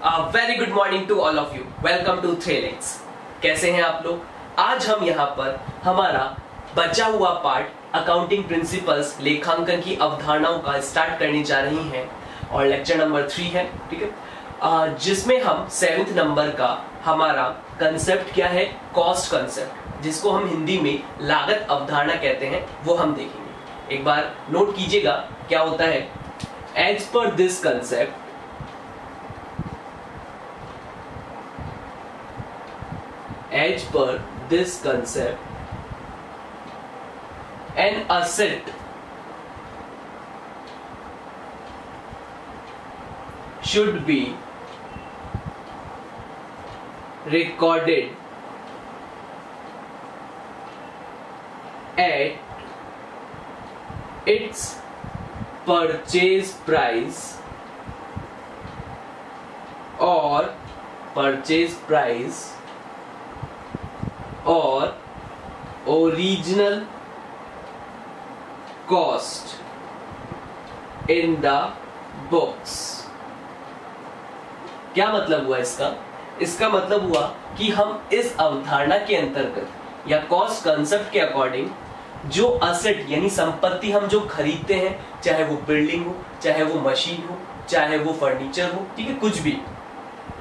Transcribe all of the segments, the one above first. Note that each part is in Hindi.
Very good morning to all of you. Welcome to Thrillings. कैसे हैं आप लोग? आज हम यहाँ पर हमारा बचा हुआ पार्ट अकाउंटिंग प्रिंसिपल्स, लेखांकन की अवधारणाओं का स्टार्ट करने जा रही हैं और लेक्चर नंबर 3 है, ठीक है, जिसमें हम 7th नंबर का हमारा कंसेप्ट क्या है, कॉस्ट कंसेप्ट, जिसको हम हिंदी में लागत अवधारणा कहते हैं, वो हम देखेंगे। एक बार नोट कीजिएगा क्या होता है। As per this concept, as per this concept, an asset should be recorded at its purchase price or purchase price और original cost in the books. क्या मतलब हुआ इसका? इसका मतलब हुआ कि हम इस अवधारणा के अंतर्गत या कॉस्ट कंसेप्ट के अकॉर्डिंग जो असेट यानी संपत्ति हम जो खरीदते हैं, चाहे वो बिल्डिंग हो, चाहे वो मशीन हो, चाहे वो फर्नीचर हो, ठीक है, कुछ भी,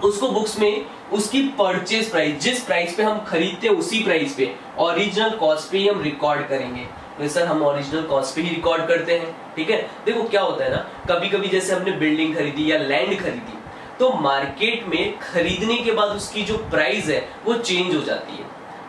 उसको बुक्स में उसकी परचेज प्राइस, जिस प्राइस पे हम खरीदते हैं उसी प्राइस पे, ओरिजिनल कॉस्ट पे ही हम रिकॉर्ड करेंगे। तो सर हम ओरिजिनल कॉस्ट पे ही रिकॉर्ड करते हैं, ठीक है। देखो क्या होता है ना, कभी कभी जैसे हमने बिल्डिंग खरीदी या लैंड खरीदी, तो मार्केट में खरीदने के बाद उसकी जो प्राइस है वो चेंज हो जाती है,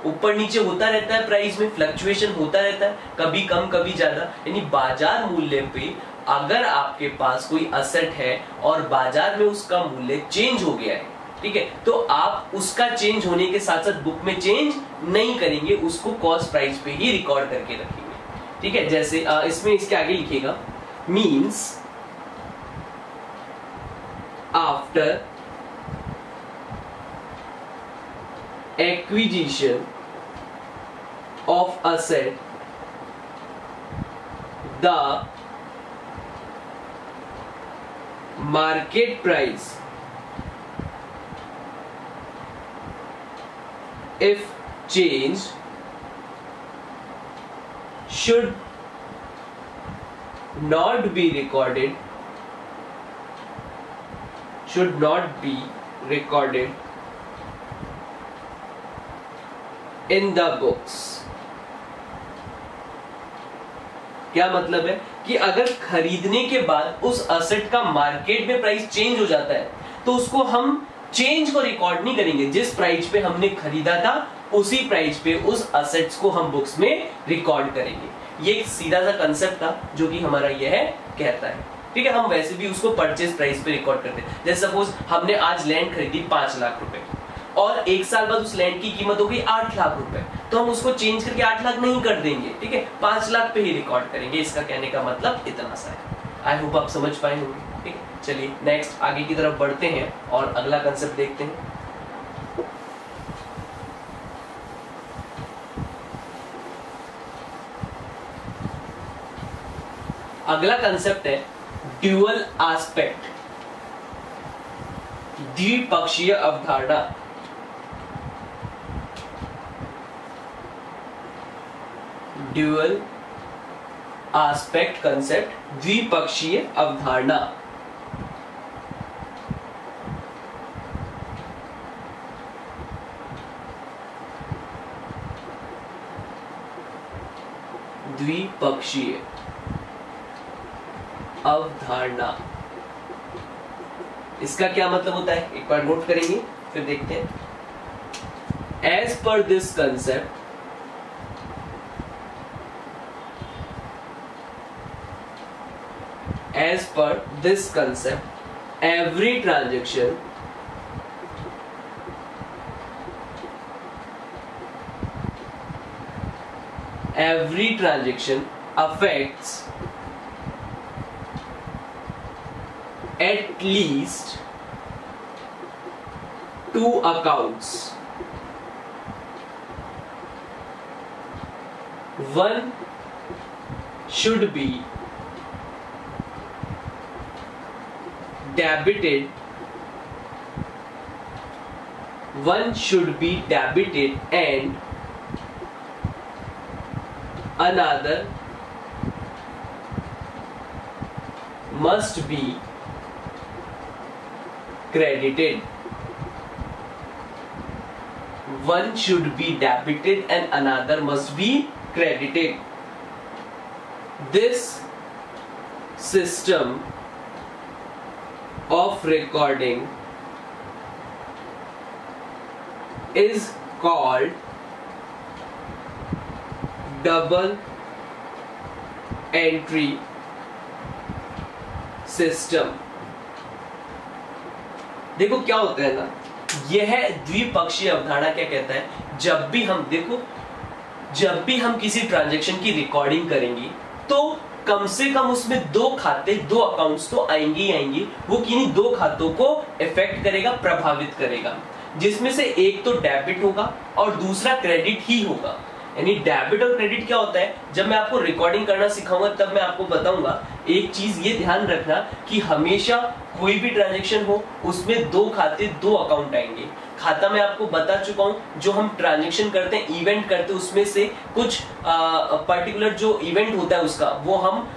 ऊपर नीचे होता रहता है, प्राइस में फ्लक्चुएशन होता रहता है, कभी कम कभी ज्यादा। यानी बाजार मूल्य पे अगर आपके पास कोई असेट है और बाजार में उसका मूल्य चेंज हो गया है, ठीक है, तो आप उसका चेंज होने के साथ साथ बुक में चेंज नहीं करेंगे, उसको कॉस्ट प्राइस पे ही रिकॉर्ड करके रखेंगे, ठीक है। जैसे इसमें इसके आगे लिखिएगा, means after acquisition of asset the market price, if changed, should not be recorded in the books। क्या मतलब है कि अगर खरीदने के बाद उस असेट का मार्केट में प्राइस चेंज हो जाता है तो उसको हम चेंज को रिकॉर्ड नहीं करेंगे, जिस प्राइस पे हमने खरीदा था उसी प्राइस पे उस असेट्स को हम बुक्स में रिकॉर्ड करेंगे। ये एक सीधा सा कंसेप्ट था जो कि हमारा यह कहता है, ठीक है। हम वैसे भी उसको परचेज प्राइस पे रिकॉर्ड करते हैं। जैसे सपोज हमने आज लैंड खरीदी 5 लाख रुपए और 1 साल बाद उस लैंड की कीमत हो गई 8 लाख रुपए, तो हम उसको चेंज करके 8 लाख नहीं कर देंगे, ठीक है, 5 लाख पे ही रिकॉर्ड करेंगे। इसका कहने का मतलब इतना सा है। आई होप आप समझ पाए होंगे, ठीक है। चलिए नेक्स्ट आगे की तरफ बढ़ते हैं और अगला कंसेप्ट देखते हैं। अगला कंसेप्ट है ड्यूअल एस्पेक्ट, द्विपक्षीय अवधारणा। ड्यूअल एस्पेक्ट कंसेप्ट, द्विपक्षीय अवधारणा। द्विपक्षीय अवधारणा, इसका क्या मतलब होता है एक बार नोट करेंगे फिर देखते हैं। As per this concept, as per this concept, every transaction affects at least 2 accounts. One should be debited one should be debited and another must be credited. One should be debited and another must be credited. This system of recording is called double entry system. देखो क्या होता है ना, यह द्विपक्षीय अवधारणा क्या कहता है, जब भी हम किसी ट्रांजैक्शन की रिकॉर्डिंग करेंगे तो कम से कम उसमें दो खाते, दो अकाउंट्स तो आएंगे ही आएंगे, वो किन्हीं दो खातों को इफेक्ट करेगा, प्रभावित करेगा, जिसमें से एक तो डेबिट होगा और दूसरा क्रेडिट ही होगा। यानी डेबिट और क्रेडिट क्या होता है, जब मैं आपको रिकॉर्डिंग करना सिखाऊंगा तब मैं आपको बताऊंगा। एक चीज ये ध्यान रखना कि हमेशा कोई भी ट्रांजैक्शन हो उसमें दो खाते, दो अकाउंट आएंगे। खाता मैं आपको बता चुका हूं, जो हम ट्रांजैक्शन करते हैं, इवेंट करते हैं, उसमें से कुछ पर्टिकुलर जो इवेंट होता है उसका वो हम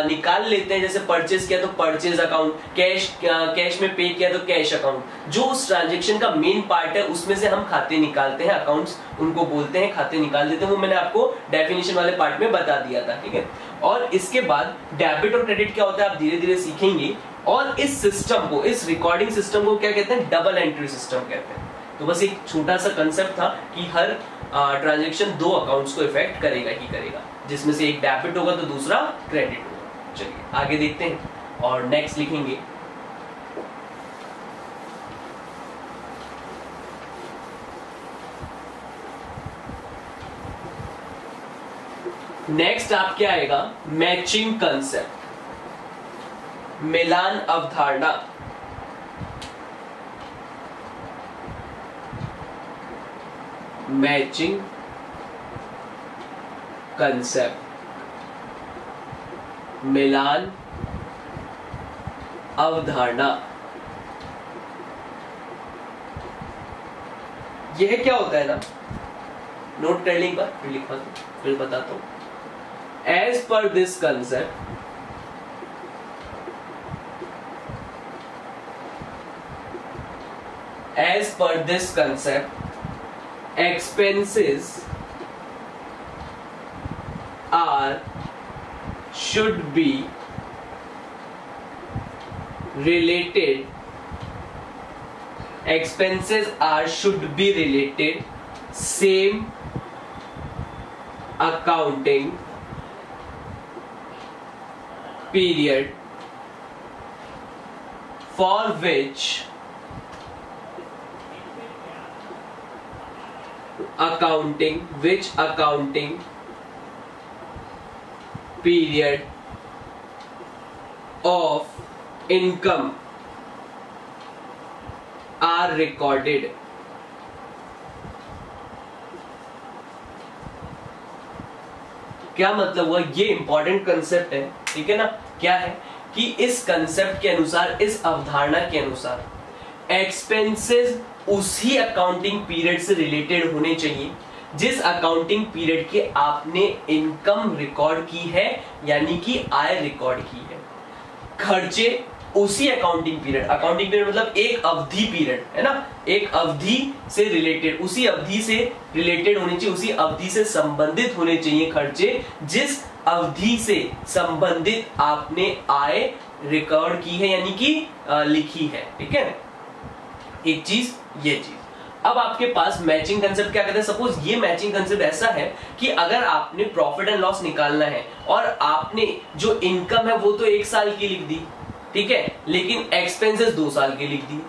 निकाल लेते हैं। जैसे परचेज किया तो परचेज अकाउंट, कैश में पे किया तो कैश अकाउंट। जो उस ट्रांजैक्शन का मेन पार्ट है उसमें से हम खाते निकालते हैं, अकाउंट्स उनको बोलते हैं, खाते निकाल देते हैं। वो मैंने आपको डेफिनेशन वाले पार्ट में बता दिया था, ठीक है। और इसके बाद डेबिट और क्रेडिट क्या होता है आप धीरे धीरे सीखेंगे। और इस सिस्टम को, इस रिकॉर्डिंग सिस्टम को क्या कहते हैं, डबल एंट्री सिस्टम कहते हैं। तो बस एक छोटा सा कंसेप्ट था कि हर ट्रांजैक्शन दो अकाउंट्स को इफेक्ट करेगा ही करेगा, जिसमें से एक डेबिट होगा तो दूसरा क्रेडिट होगा। चलिए आगे देखते हैं और नेक्स्ट लिखेंगे। नेक्स्ट आपके आएगा मैचिंग कंसेप्ट, मिलान अवधारणा। मैचिंग कंसेप्ट, मिलान अवधारणा। यह क्या होता है ना, नोट कर लें, फिर लिखा फिर बताता हूं। As per this concept, expenses should be related. Expenses should be related same accounting period for which accounting period of income are recorded. क्या मतलब हुआ, ये इंपॉर्टेंट कंसेप्ट है, ठीक है ना। क्या है कि इस कंसेप्ट के अनुसार, इस अवधारणा के अनुसार एक्सपेंसेस उसी अकाउंटिंग पीरियड से रिलेटेड होने चाहिए जिस अकाउंटिंग पीरियड के आपने इनकम रिकॉर्ड की है, यानी कि आय रिकॉर्ड की है। खर्चे उसी अकाउंटिंग पीरियड मतलब एक अवधि पीरियड है ना, एक अवधि से रिलेटेड, उसी अवधि से रिलेटेड होने चाहिए, उसी अवधि से संबंधित होने चाहिए खर्चे जिस अवधि से संबंधित आपने आय रिकॉर्ड की है, यानी कि लिखी है, ठीक है। एक चीज, ये चीज। अब आपके पास मैचिंग कंसेप्ट क्या कहते हैं। सपोज ये मैचिंग कंसेप्ट ऐसा है कि अगर आपने प्रॉफिट एंड लॉस निकालना है और आपने जो इनकम है वो तो 1 साल की लिख दी, ठीक है, लेकिन एक्सपेंसेस 2 साल के लिख दिए,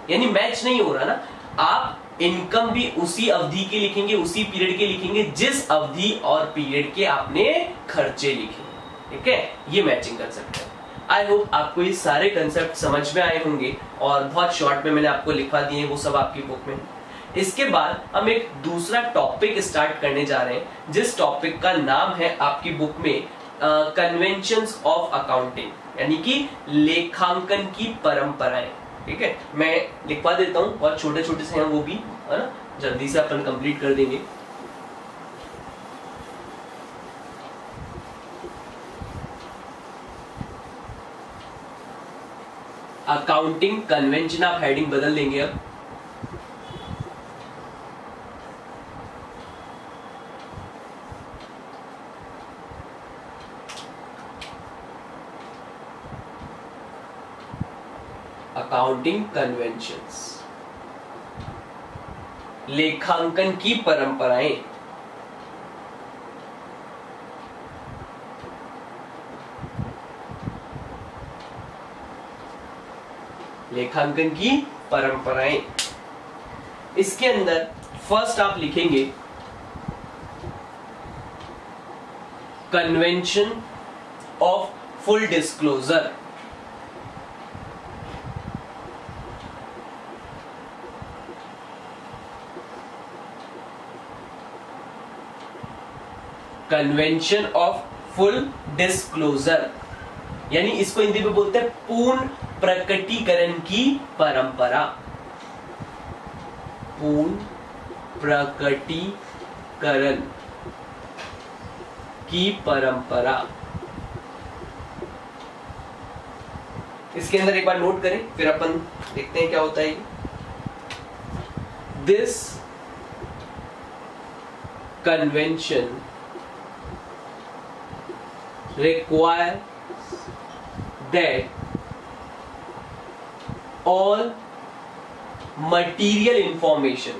यानी मैच नहीं हो रहा ना। आप इनकम भी उसी अवधि के लिखेंगे, उसी पीरियड के लिखेंगे जिस अवधि और पीरियड के आपने खर्चे लिखे, ठीक है। ये मैचिंग कंसेप्ट है। आई होप आपको ये सारे कंसेप्ट समझ में आए होंगे और बहुत शॉर्ट में मैंने आपको लिखवा दिए, वो सब आपकी बुक में। इसके बाद हम एक दूसरा टॉपिक स्टार्ट करने जा रहे हैं, जिस टॉपिक का नाम है आपकी बुक में कन्वेंशंस ऑफ अकाउंटिंग, यानी कि लेखांकन की परंपराएं। ठीक है, मैं लिखवा देता हूं, और छोटे छोटे से हैं वो भी, है ना, जल्दी से अपन कंप्लीट कर देंगे। अकाउंटिंग कन्वेंशन, आप हेडिंग बदल देंगे अब। अकाउंटिंग कन्वेंशंस, लेखांकन की परंपराएं। लेखांकन की परंपराएं, इसके अंदर फर्स्ट आप लिखेंगे convention of full disclosure. Convention of full disclosure, यानी इसको हिंदी में बोलते हैं पूर्ण प्रकटीकरण की परंपरा। पूर्ण प्रकटीकरण की परंपरा। इसके अंदर एक बार नोट करें, फिर अपन देखते हैं क्या होता है। This convention require that all material information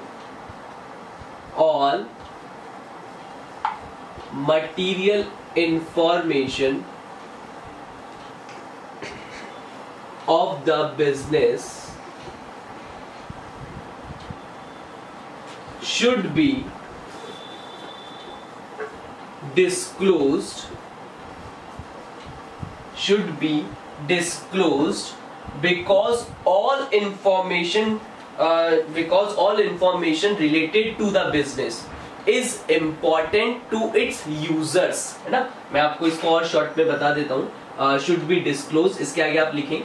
of the business should be disclosed because all information related to the business is important to its users, है ना। मैं आपको इसको और शॉर्ट में बता देता हूं। should be disclosed, इसके आगे आप लिखें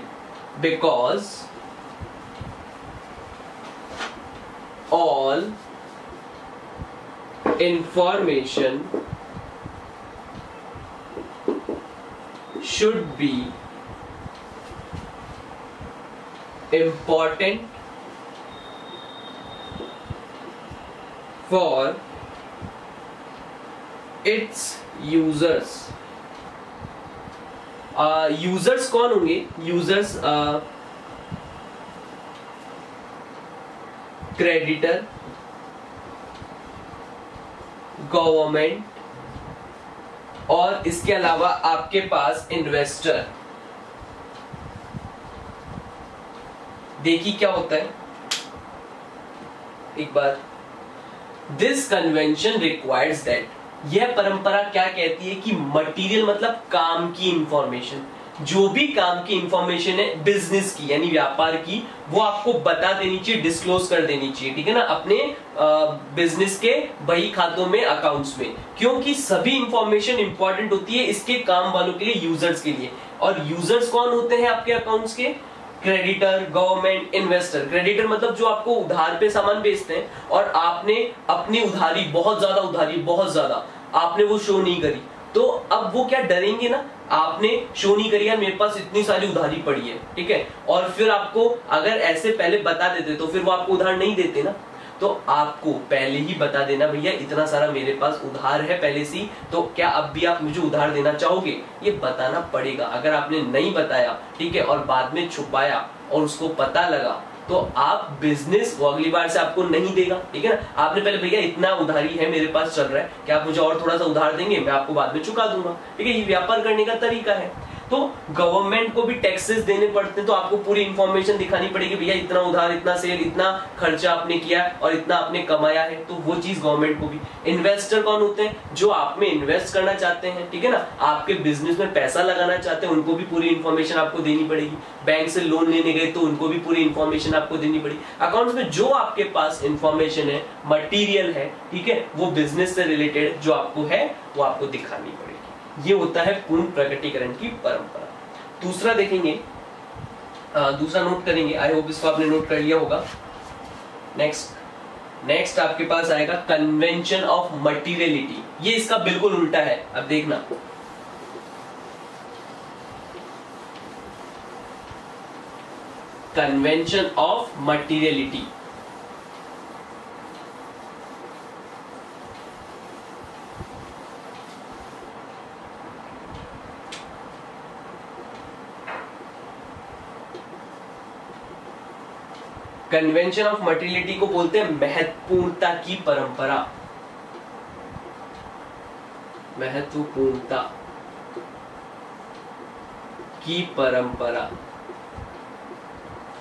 because all information should be important for its users। Users कौन होंगे? यूजर्स क्रेडिटर, गवर्नमेंट, और इसके अलावा आपके पास इन्वेस्टर। देखिए क्या होता है एक बार। दिस कन्वेंशन रिक्वायर्स दैट, यह परंपरा क्या कहती है कि मटेरियल मतलब काम की इंफॉर्मेशन, जो भी काम की इंफॉर्मेशन है बिजनेस की यानी व्यापार की, वो आपको बता देनी चाहिए, डिस्क्लोज कर देनी चाहिए, ठीक है ना, अपने बिजनेस के बही खातों में, अकाउंट्स में, क्योंकि सभी इंफॉर्मेशन इंपॉर्टेंट होती है इसके काम वालों के लिए, यूजर्स के लिए। और यूजर्स कौन होते हैं आपके अकाउंट्स के? Creditor, government, investor. क्रेडिटर मतलब जो आपको उधार पे सामान बेचते हैं और आपने अपनी उधारी बहुत ज्यादा आपने वो शो नहीं करी, तो अब वो क्या डरेंगे ना, आपने शो नहीं करी यार मेरे पास इतनी सारी उधारी पड़ी है, ठीक है, और फिर आपको अगर ऐसे पहले बता देते तो फिर वो आपको उधार नहीं देते ना। तो आपको पहले ही बता देना भैया इतना सारा मेरे पास उधार है पहले से, तो क्या अब भी आप मुझे उधार देना चाहोगे, ये बताना पड़ेगा। अगर आपने नहीं बताया, ठीक है, और बाद में छुपाया और उसको पता लगा, तो आप बिजनेस वो अगली बार से आपको नहीं देगा, ठीक है ना। आपने पहले भैया इतना उधारी है मेरे पास चल रहा है, क्या आप मुझे और थोड़ा सा उधार देंगे, मैं आपको बाद में चुका दूंगा, ठीक है। ये व्यापार करने का तरीका है। तो गवर्नमेंट को भी टैक्सेस देने पड़ते हैं, तो आपको पूरी इंफॉर्मेशन दिखानी पड़ेगी, भैया इतना उधार, इतना सेल, इतना खर्चा आपने किया और इतना आपने कमाया है, तो वो चीज गवर्नमेंट को भी। इन्वेस्टर कौन होते हैं? जो आप में इन्वेस्ट करना चाहते हैं, ठीक है ना, आपके बिजनेस में पैसा लगाना चाहते हैं, उनको भी पूरी इंफॉर्मेशन आपको देनी पड़ेगी। बैंक से लोन लेने गए तो उनको भी पूरी इंफॉर्मेशन आपको देनी पड़ेगी। अकाउंट्स में जो आपके पास इंफॉर्मेशन है, मटीरियल है, ठीक है, वो बिजनेस से रिलेटेड जो आपको है वो आपको दिखानी पड़ेगी। ये होता है पूर्ण प्रकटीकरण की परंपरा। दूसरा देखेंगे दूसरा नोट करेंगे, आई होप इसको आपने नोट कर लिया होगा। नेक्स्ट आपके पास आएगा कन्वेंशन ऑफ मटीरियलिटी। ये इसका बिल्कुल उल्टा है, अब देखना। Convention of materiality, convention of materiality को बोलते हैं महत्वपूर्णता की परंपरा। महत्वपूर्णता की परंपरा,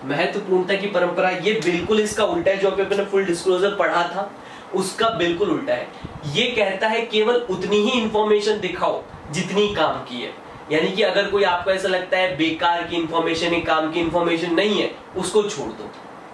महत्वपूर्णता की परंपरा, ये बिल्कुल इसका उल्टा है। जो अपने फुल डिस्क्लोजर पढ़ा था उसका बिल्कुल उल्टा है। ये कहता है केवल उतनी ही इंफॉर्मेशन दिखाओ जितनी काम की है। यानी कि अगर कोई आपको ऐसा लगता है बेकार की इंफॉर्मेशन है, काम की इंफॉर्मेशन नहीं है, उसको छोड़ दो।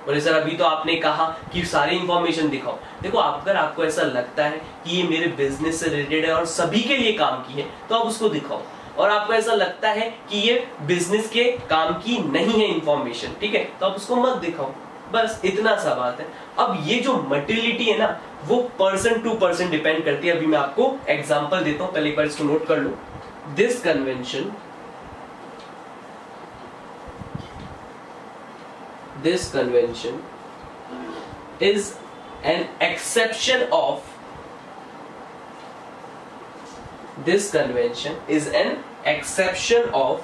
बोले सर अभी तो आपने कहा कि सारी इंफॉर्मेशन दिखाओ। देखो अगर आपको ऐसा लगता है कि ये मेरे बिजनेस से रिलेटेड है और सभी के लिए काम की है तो आप उसको दिखाओ, और आपको ऐसा लगता है कि ये बिजनेस के काम की नहीं है इंफॉर्मेशन, ठीक है, तो आप उसको मत दिखाओ। बस इतना सा बात है। अब ये जो मटीरियलिटी है ना, वो पर्सन टू पर्सन डिपेंड करती है। अभी मैं आपको एग्जांपल देता हूं, पहले एक बार इसको नोट कर लो। This convention is an exception of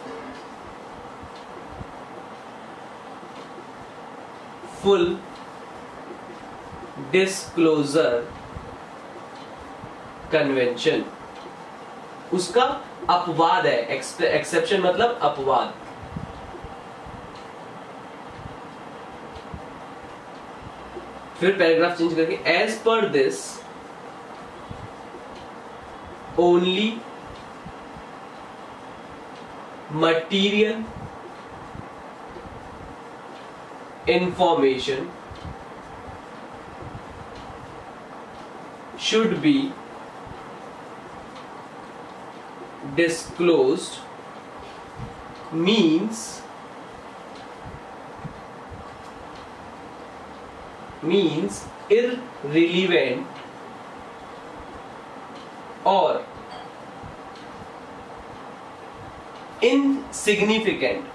full disclosure convention। उसका अपवाद है, एक्सेप्शन मतलब अपवाद। फिर पैराग्राफ चेंज करके as per this only material information should be disclosed means irrelevant or insignificant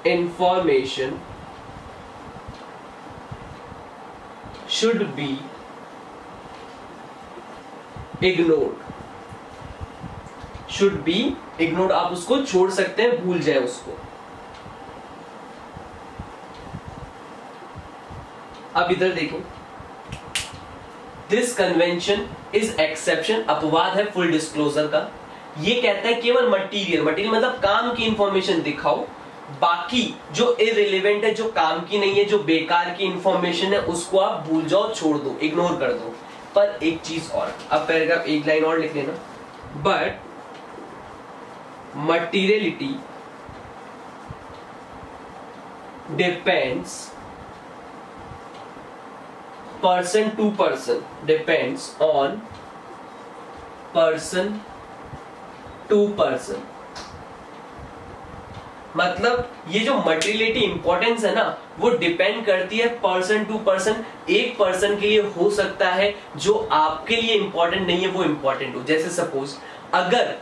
information should be ignored। आप उसको छोड़ सकते हैं, भूल जाए उसको। अब इधर देखो, दिस कन्वेंशन इज एक्सेप्शन, अपवाद है फुल डिस्क्लोजर का। ये कहता है केवल मटीरियल मतलब काम की इंफॉर्मेशन दिखाओ, बाकी जो इररिलेवेंट है, जो काम की नहीं है, जो बेकार की इंफॉर्मेशन है, उसको आप भूल जाओ, छोड़ दो, इग्नोर कर दो। पर एक चीज और, अब पैराग्राफ एक लाइन और लिख लेना। But materiality depends person to person, depends on person to person। मतलब ये जो मटीरियलिटी इंपॉर्टेंस है ना, वो डिपेंड करती है पर्सन टू पर्सन। एक पर्सन के लिए हो सकता है जो आपके लिए इंपॉर्टेंट नहीं है वो इंपॉर्टेंट हो। जैसे सपोज अगर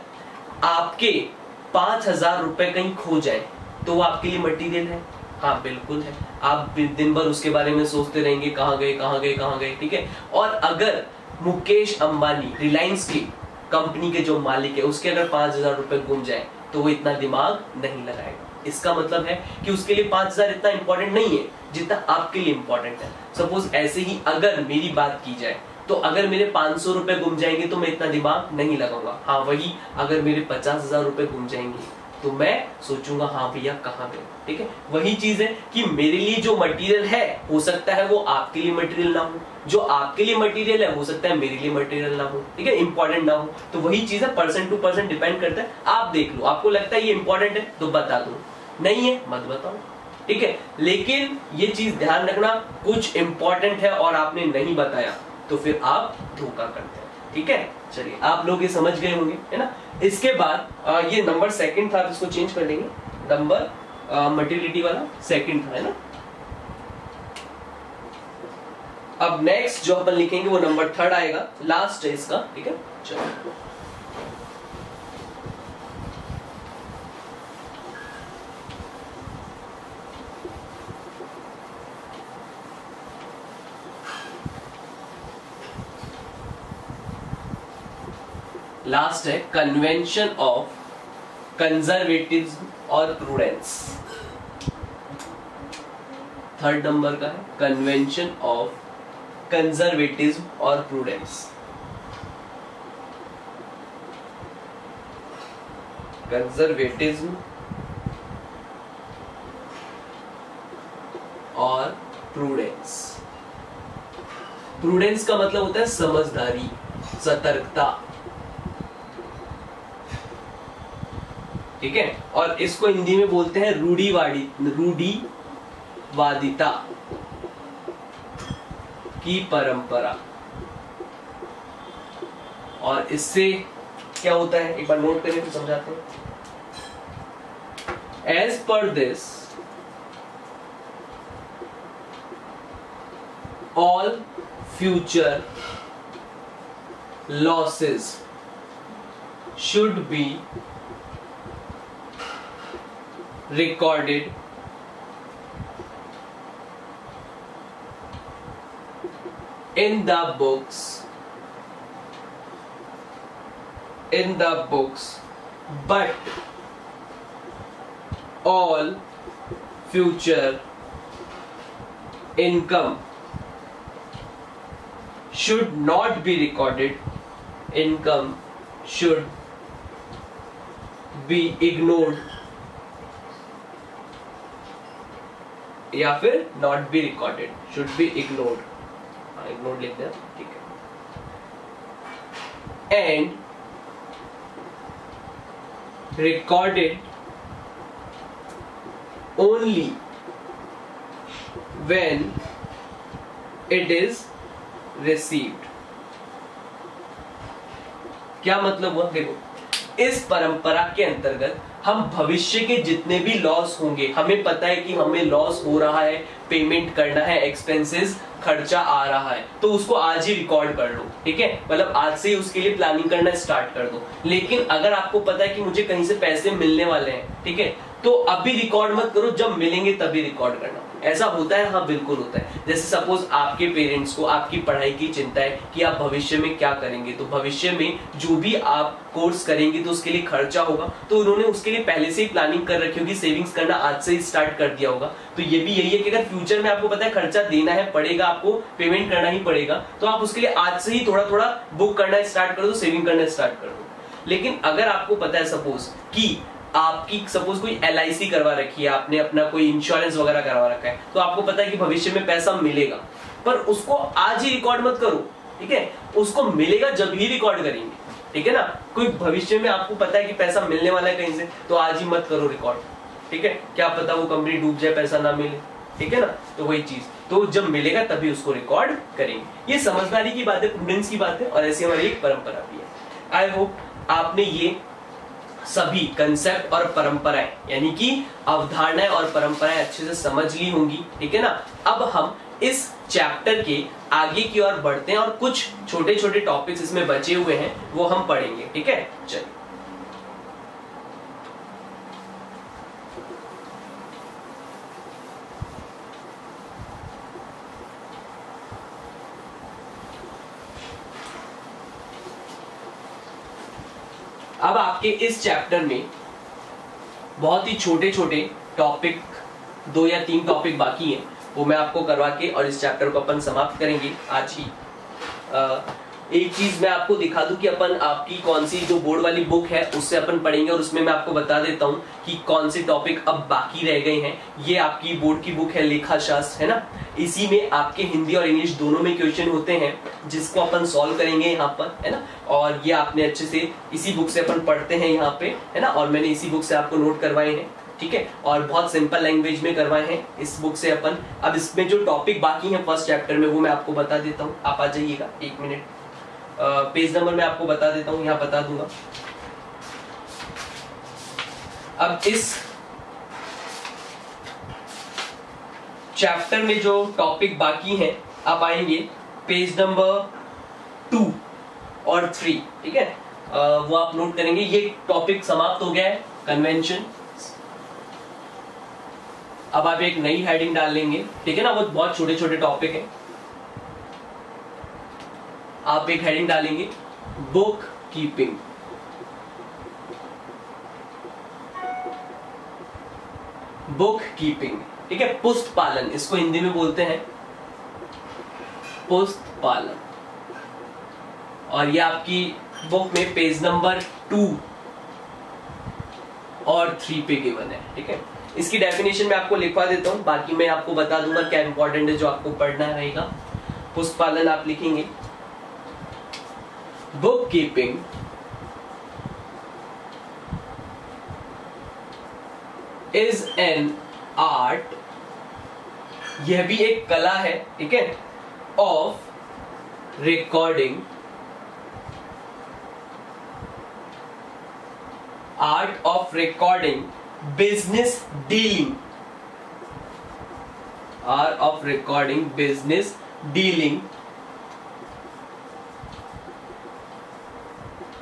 आपके 5,000 रुपए कहीं खो जाए तो वो आपके लिए मटेरियल है? हाँ बिल्कुल है। आप दिन भर उसके बारे में सोचते रहेंगे, कहां गए कहां गए कहां गए, ठीक है। और अगर मुकेश अंबानी रिलायंस की कंपनी के जो मालिक है, उसके अगर 5,000 रुपए गुम जाए तो वो इतना दिमाग नहीं लगाएगा। इसका मतलब है कि उसके लिए 5,000 इतना इंपॉर्टेंट नहीं है जितना आपके लिए इंपॉर्टेंट है। सपोज ऐसे ही अगर मेरी बात की जाए तो अगर मेरे 500 रुपए गुम जाएंगे तो मैं इतना दिमाग नहीं लगाऊंगा। हाँ वही अगर मेरे 50,000 रुपए गुम जाएंगे तो मैं सोचूंगा हाँ भैया कहाँ गए, ठीक है। वही चीज है कि मेरे लिए जो मटेरियल है हो सकता है वो आपके लिए मटेरियल ना हो, जो आपके लिए मटेरियल है हो सकता है मेरे लिए मटेरियल ना हो, ठीक है, इंपॉर्टेंट ना हो। तो वही चीज है, पर्सन टू पर्सन डिपेंड करता है। आप देख लो, आपको लगता है ये इंपॉर्टेंट है तो बता दो, नहीं है मत बताओ, ठीक है। लेकिन ये चीज ध्यान रखना, कुछ इंपॉर्टेंट है और आपने नहीं बताया तो फिर आप धोखा करते हैं, ठीक है। चलिए आप लोग ये समझ गए होंगे, है ना। इसके बाद ये नंबर सेकंड था, इसको चेंज कर लेंगे, नंबर मटेरियलिटी वाला सेकंड था, है ना। अब नेक्स्ट जो अपन लिखेंगे वो नंबर थर्ड आएगा, लास्ट है इसका, ठीक है। चलो लास्ट है कन्वेंशन ऑफ कंजर्वेटिज्म और प्रूडेंस। थर्ड नंबर का है कन्वेंशन ऑफ कंजर्वेटिज्म और प्रूडेंस। कंजर्वेटिज्म और प्रूडेंस। प्रूडेंस का मतलब होता है समझदारी, सतर्कता, ठीक है। और इसको हिंदी में बोलते हैं रूढ़िवादिता की परंपरा। और इससे क्या होता है एक बार नोट करें तो समझाते हैं। As per this all future losses should be recorded in the books but all future income should not be recorded. Income should be ignored या फिर not be recorded, should be ignored, ignored लिख दें, ठीक है। And recorded only when it is received. क्या मतलब हुआ? देखो, इस परंपरा के अंतर्गत हम भविष्य के जितने भी लॉस होंगे, हमें पता है कि हमें लॉस हो रहा है, पेमेंट करना है, एक्सपेंसेस खर्चा आ रहा है, तो उसको आज ही रिकॉर्ड कर लो, ठीक है। मतलब आज से ही उसके लिए प्लानिंग करना स्टार्ट कर दो। लेकिन अगर आपको पता है कि मुझे कहीं से पैसे मिलने वाले हैं, ठीक है, तो अभी रिकॉर्ड मत करो, जब मिलेंगे तभी रिकॉर्ड करना। ऐसा होता है? हाँ बिल्कुल होता है। जैसे सपोज आपके पेरेंट्स को आपकी पढ़ाई की चिंता है कि आप भविष्य में क्या करेंगे, तो भविष्य में जो भी आप कोर्स करेंगे तो उसके लिए खर्चा होगा, तो उन्होंने उसके लिए पहले से ही प्लानिंग कर रखी होगी, सेविंग्स करना आज से ही स्टार्ट कर दिया होगा। तो ये भी यही है कि अगर फ्यूचर में आपको पता है खर्चा देना है, पड़ेगा, आपको पेमेंट करना ही पड़ेगा, तो आप उसके लिए आज से ही थोड़ा थोड़ा बुक करना स्टार्ट कर दो, सेविंग करना स्टार्ट कर दो। लेकिन अगर आपको पता है सपोज कि आपकी सपोज कोई LIC करवा रखी है, आपने अपना कोई इंश्योरेंस वगैरह करवा रखा है, तो आपको पता है कि भविष्य में पैसा मिलेगा, पर उसको आज ही रिकॉर्ड मत करो, ठीक है। उसको मिलेगा जब ही रिकॉर्ड करेंगे, ठीक है ना। कोई भविष्य में आपको पता है कि पैसा मिलने वाला है कहीं से, तो आज ही मत करो रिकॉर्ड, ठीक है। क्या पता वो कंपनी डूब जाए, पैसा ना मिले, ठीक है ना। तो वही चीज, तो जब मिलेगा तभी उसको रिकॉर्ड करेंगे। ये समझदारी की बात है, प्रूडेंस की बात है, और ऐसी हमारी एक परंपरा भी है। आई होप आपने ये सभी कंसेप्ट और परंपराएं, यानी कि अवधारणाएं और परंपराएं अच्छे से समझ ली होंगी, ठीक है ना। अब हम इस चैप्टर के आगे की ओर बढ़ते हैं और कुछ छोटे छोटे टॉपिक्स इसमें बचे हुए हैं वो हम पढ़ेंगे, ठीक है। चलिए, अब आपके इस चैप्टर में बहुत ही छोटे छोटे टॉपिक, 2 या 3 टॉपिक बाकी हैं, वो मैं आपको करवा के और इस चैप्टर को अपन समाप्त करेंगे आज ही। एक चीज मैं आपको दिखा दूं कि अपन आपकी कौन सी जो बोर्ड वाली बुक है उससे अपन पढ़ेंगे, और उसमें मैं आपको बता देता हूं कि कौन से टॉपिक अब बाकी रह गए हैं। ये आपकी बोर्ड की बुक है लेखा शास्त्र, है ना। इसी में आपके हिंदी और इंग्लिश दोनों में क्वेश्चन होते हैं, जिसको अपन सॉल्व करेंगे यहाँ पर, है ना। और ये आपने अच्छे से इसी बुक से अपन पढ़ते हैं यहाँ पे, है ना। और मैंने इसी बुक से आपको नोट करवाए हैं, ठीक है, और बहुत सिंपल लैंग्वेज में करवाए हैं इस बुक से अपन। अब इसमें जो टॉपिक बाकी हैं फर्स्ट चैप्टर में, वो मैं आपको बता देता हूँ। आप आ जाइएगा 1 मिनट। पेज नंबर मैं आपको बता देता हूं, यहां बता दूंगा। अब इस चैप्टर में जो टॉपिक बाकी हैं, आप आएंगे पेज नंबर 2 और 3, ठीक है, वो आप नोट करेंगे। ये टॉपिक समाप्त हो गया है, कन्वेंशन। अब आप एक नई हेडिंग डाल लेंगे, ठीक है ना, वो बहुत छोटे छोटे टॉपिक हैं। आप एक हेडिंग डालेंगे बुक कीपिंग। बुक कीपिंग, ठीक है, पुस्त पालन, इसको हिंदी में बोलते हैं पुस्त पालन। और ये आपकी बुक में पेज नंबर 2 और 3 पे गिवन है, ठीक है। इसकी डेफिनेशन मैं आपको लिखवा देता हूं, बाकी मैं आपको बता दूंगा क्या इंपॉर्टेंट है जो आपको पढ़ना रहेगा। पुस्त पालन आप लिखेंगे, book keeping is an art, यह भी एक कला है, ठीक है, of recording, art of recording business dealing, art of recording business dealing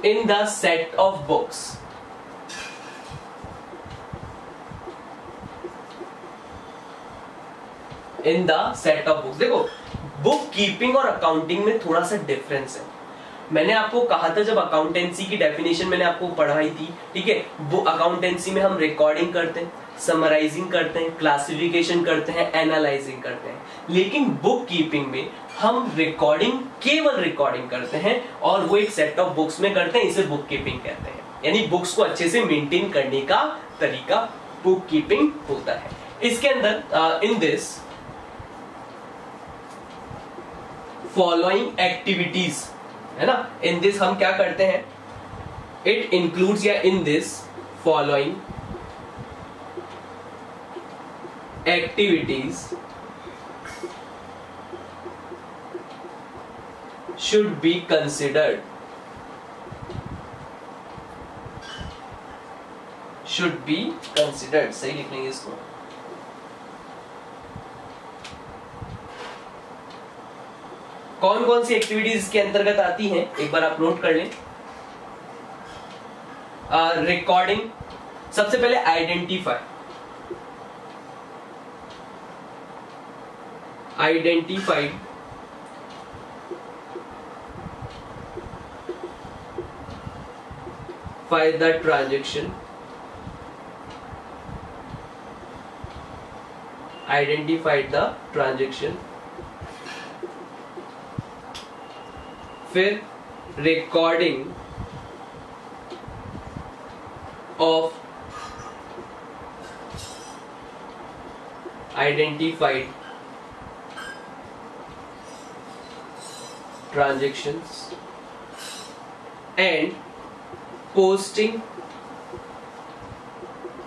in the set of books, in the set of books। देखो, बुक कीपिंग और अकाउंटिंग में थोड़ा सा डिफरेंस है। मैंने आपको कहा था जब अकाउंटेंसी की डेफिनेशन मैंने आपको पढ़ाई थी, ठीक है, वो अकाउंटेंसी में हम रिकॉर्डिंग करते हैं, समराइजिंग करते हैं, क्लासिफिकेशन करते हैं, एनालाइजिंग करते हैं। लेकिन बुक कीपिंग में हम रिकॉर्डिंग, केवल रिकॉर्डिंग करते हैं और वो एक सेट ऑफ बुक्स में करते हैं, इसे बुक कीपिंग कहते हैं। यानी बुक्स को अच्छे से मेंटेन करने का तरीका बुक कीपिंग होता है। इसके अंदर इन दिस फॉलोइंग एक्टिविटीज, है ना, इन दिस हम क्या करते हैं, इट इंक्लूड्स या in this following activities should be considered, should be considered, सही लिख लेंगे इसको। कौन कौन सी एक्टिविटीज इसके अंतर्गत आती हैं, एक बार आप नोट कर लें। रिकॉर्डिंग, सबसे पहले identify, identified the transaction, identified the transaction, फिर recording of identified transactions and posting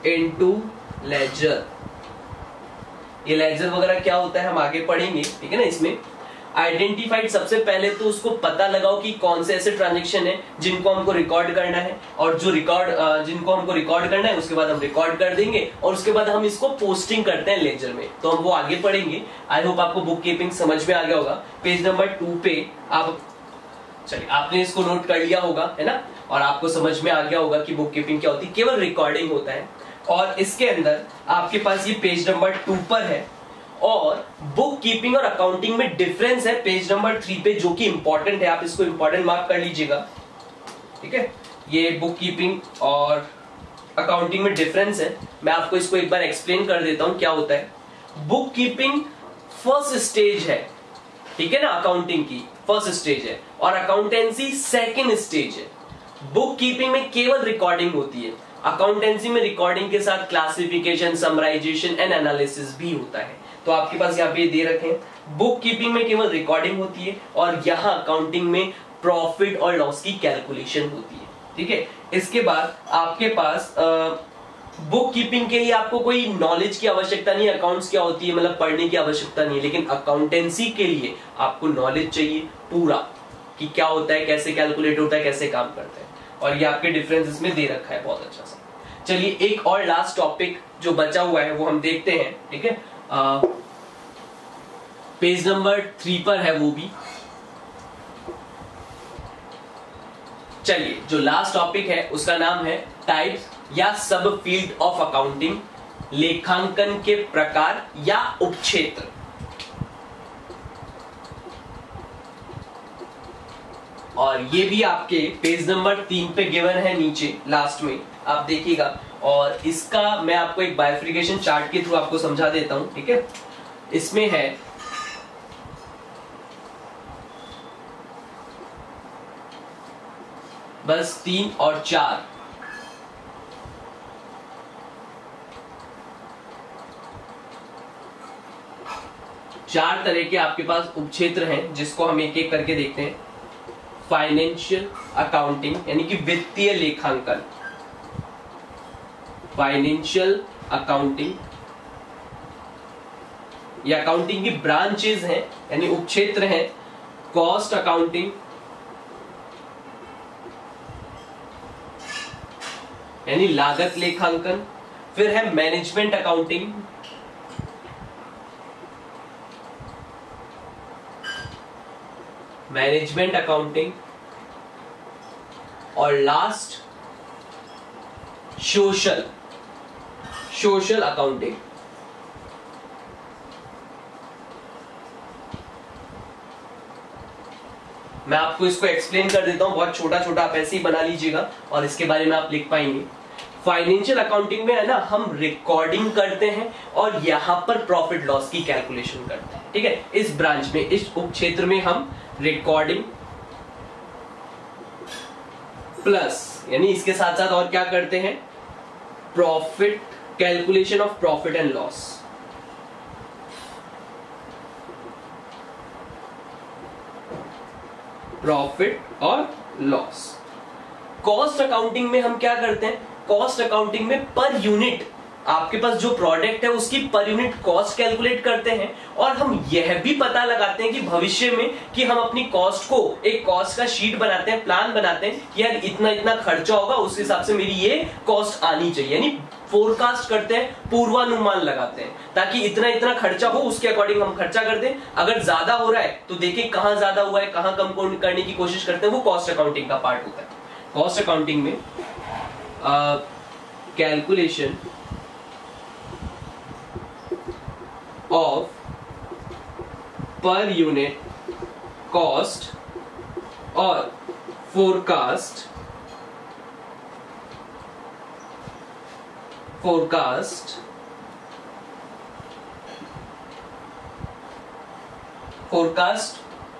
into ledger। ये लेजर वगैरह क्या होता है हम आगे पढ़ेंगे, ठीक है ना। इसमें आइडेंटिफाइड, सबसे पहले तो उसको पता लगाओ कि कौन से ऐसे ट्रांजैक्शन है जिनको हमको रिकॉर्ड करना है, और जो जिनको हमको रिकॉर्ड करना है उसके बाद हम रिकॉर्ड कर देंगे और उसके बाद हम इसको पोस्टिंग करते हैं लेजर में, तो हम वो आगे पढ़ेंगे। आई होप आपको बुक कीपिंग समझ में आ गया होगा। पेज नंबर 2 पे आप, चलिए, आपने इसको नोट कर लिया होगा, है ना, और आपको समझ में आ गया होगा कि बुक कीपिंग क्या होती है, केवल रिकॉर्डिंग होता है। और इसके अंदर आपके पास ये पेज नंबर 2 पर है, और बुक कीपिंग और अकाउंटिंग में डिफरेंस है पेज नंबर 3 पे, जो कि इंपॉर्टेंट है, आप इसको इंपॉर्टेंट मार्क कर लीजिएगा, ठीक है। ये बुक कीपिंग और अकाउंटिंग में डिफरेंस है, मैं आपको इसको एक बार एक्सप्लेन कर देता हूं क्या होता है। बुक कीपिंग फर्स्ट स्टेज है, ठीक है ना, अकाउंटिंग की फर्स्ट स्टेज है, और अकाउंटेंसी सेकंड स्टेज है। बुक कीपिंग में केवल रिकॉर्डिंग होती है, अकाउंटेंसी में रिकॉर्डिंग के साथ क्लासिफिकेशन, समराइजेशन एंड एनालिसिस भी होता है। तो आपके पास यहाँ पे दे रखे हैं, बुक कीपिंग में केवल रिकॉर्डिंग होती है और यहाँ अकाउंटिंग में प्रॉफिट और लॉस की कैलकुलेशन होती है, ठीक है। इसके बाद आपके पास बुक कीपिंग के लिए आपको कोई नॉलेज की आवश्यकता नहीं, अकाउंट्स क्या होती है मतलब पढ़ने की आवश्यकता नहीं है, लेकिन अकाउंटेंसी के लिए आपको नॉलेज चाहिए पूरा, कि क्या होता है, कैसे कैलकुलेट होता है, कैसे काम करता है, और ये आपके डिफरेंसेस में दे रखा है बहुत अच्छा सा। चलिए एक और लास्ट टॉपिक जो बचा हुआ है वो हम देखते हैं, ठीक है। पेज नंबर 3 पर है वो भी। चलिए जो लास्ट टॉपिक है उसका नाम है टाइप्स या सब फील्ड ऑफ अकाउंटिंग, लेखांकन के प्रकार या उपक्षेत्र। और ये भी आपके पेज नंबर 3 पे गिवन है, नीचे लास्ट में आप देखिएगा। और इसका मैं आपको एक बाइफिकेशन चार्ट के थ्रू आपको समझा देता हूं, ठीक है। इसमें है बस 3 और 4 चार तरह के आपके पास उपक्षेत्र हैं, जिसको हम एक एक करके देखते हैं। फाइनेंशियल अकाउंटिंग यानी कि वित्तीय लेखांकन, फाइनेंशियल अकाउंटिंग, ये अकाउंटिंग की ब्रांचेस हैं यानी उपक्षेत्र हैं। कॉस्ट अकाउंटिंग यानी लागत लेखांकन। फिर है मैनेजमेंट अकाउंटिंग, मैनेजमेंट अकाउंटिंग, और लास्ट सोशल अकाउंटिंग। मैं आपको इसको एक्सप्लेन कर देता हूं, बहुत छोटा छोटा, आप ऐसे ही बना लीजिएगा और इसके बारे में आप लिख पाएंगे। फाइनेंशियल अकाउंटिंग में है ना, हम रिकॉर्डिंग करते हैं और यहां पर प्रॉफिट लॉस की कैलकुलेशन करते हैं, ठीक है। इस ब्रांच में, इस उपक्षेत्र में हम रिकॉर्डिंग प्लस यानी इसके साथ साथ और क्या करते हैं, profit, calculation of profit and loss. Profit और लॉस। कॉस्ट अकाउंटिंग में हम क्या करते हैं, कॉस्ट अकाउंटिंग में पर यूनिट आपके पास जो प्रोडक्ट है उसकी पर यूनिट कॉस्ट कैलकुलेट करते हैं, और हम यह भी पता लगाते हैं कि भविष्य में कि हम अपनी कॉस्ट को एक कॉस्ट का शीट बनाते हैं, प्लान बनाते हैं कि यार इतना इतना खर्चा होगा, उस हिसाब से मेरी ये कॉस्ट आनी चाहिए, यानी फोरकास्ट करते हैं, पूर्वानुमान लगाते हैं, ताकि इतना इतना खर्चा हो उसके अकॉर्डिंग हम खर्चा कर दें। अगर ज्यादा हो रहा है तो देखें कहां ज्यादा हुआ है, कहां कम करने की कोशिश करते हैं, वो कॉस्ट अकाउंटिंग का पार्ट होता है। कॉस्ट अकाउंटिंग में calculation of per unit cost और forecast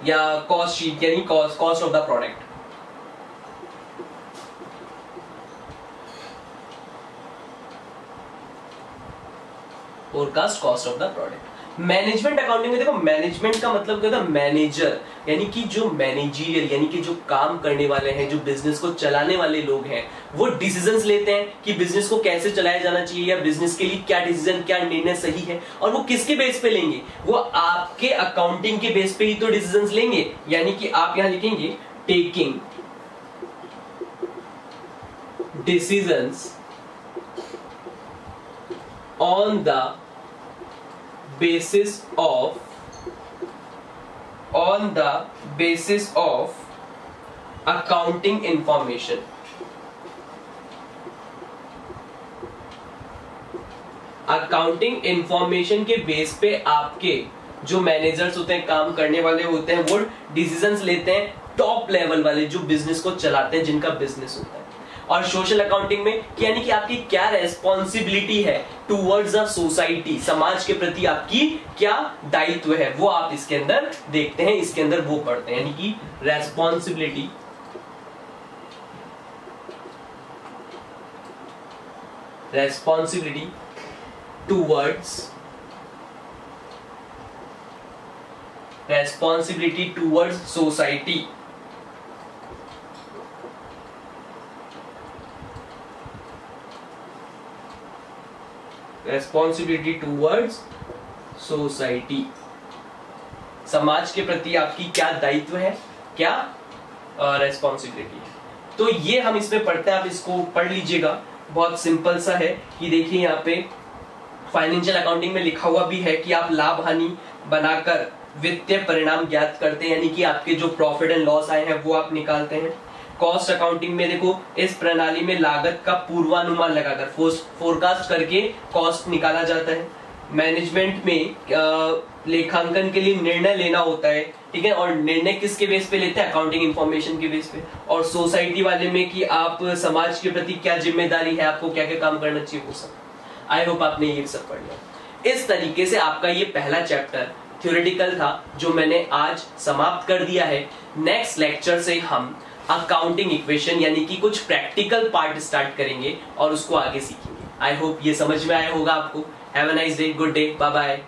या कॉस्ट शीट यानी cost of the product. Forecast cost of the product. Management accounting में देखो, मैनेजमेंट का मतलब क्या होता है, मैनेजर यानी कि जो मैनेजरियल यानी कि जो काम करने वाले हैं, जो बिजनेस को चलाने वाले लोग हैं, वो डिसीजंस लेते हैं कि बिजनेस को कैसे चलाया जाना चाहिए या बिजनेस के लिए क्या डिसीजन, क्या निर्णय सही है, और वो किसके बेस पे लेंगे, वो आपके अकाउंटिंग के बेस पे ही तो डिसीजंस लेंगे। यानी कि आप यहां लिखेंगे taking decisions on the basis of accounting information। Accounting information के बेस पे आपके जो मैनेजर्स होते हैं, काम करने वाले होते हैं, वो डिसीजंस लेते हैं, टॉप लेवल वाले जो बिजनेस को चलाते हैं, जिनका बिजनेस होता है। और सोशल अकाउंटिंग में यानी कि आपकी क्या रेस्पॉन्सिबिलिटी है टूवर्ड्स द सोसाइटी, समाज के प्रति आपकी क्या दायित्व है, वो आप इसके अंदर देखते हैं, इसके अंदर वो पढ़ते हैं। यानी कि responsibility towards society. Responsibility towards society, समाज के प्रति आपकी क्या दायित्व है, क्या रेस्पॉन्सिबिलिटी। तो ये हम इसमें पढ़ते हैं, आप इसको पढ़ लीजिएगा, बहुत सिंपल सा है कि देखिए यहाँ पे फाइनेंशियल अकाउंटिंग में लिखा हुआ भी है कि आप लाभ हानि बनाकर वित्तीय परिणाम ज्ञात करते हैं, यानी कि आपके जो प्रॉफिट एंड लॉस आए हैं वो आप निकालते हैं। कॉस्ट अकाउंटिंग में देखो इस प्रणाली में लागत का पूर्वानुमान लगाकर फोरकास्ट करके कॉस्ट निकाला जाता है। मैनेजमेंट में लेखांकन के लिए निर्णय लेना होता है, ठीक है, और निर्णय किसके बेस पे लेते हैं, अकाउंटिंग इंफॉर्मेशन के बेस पे। और सोसाइटी वाले में कि आप समाज के प्रति क्या जिम्मेदारी है, आपको क्या क्या काम करना चाहिए वो सब। आई होप आपने ये सब पढ़ लिया। इस तरीके से आपका ये पहला चैप्टर थ्योरेटिकल था जो मैंने आज समाप्त कर दिया है। नेक्स्ट लेक्चर से हम अकाउंटिंग इक्वेशन यानी कि कुछ प्रैक्टिकल पार्ट स्टार्ट करेंगे और उसको आगे सीखेंगे। आई होप ये समझ में आया होगा आपको। Have a nice day, good day, bye bye.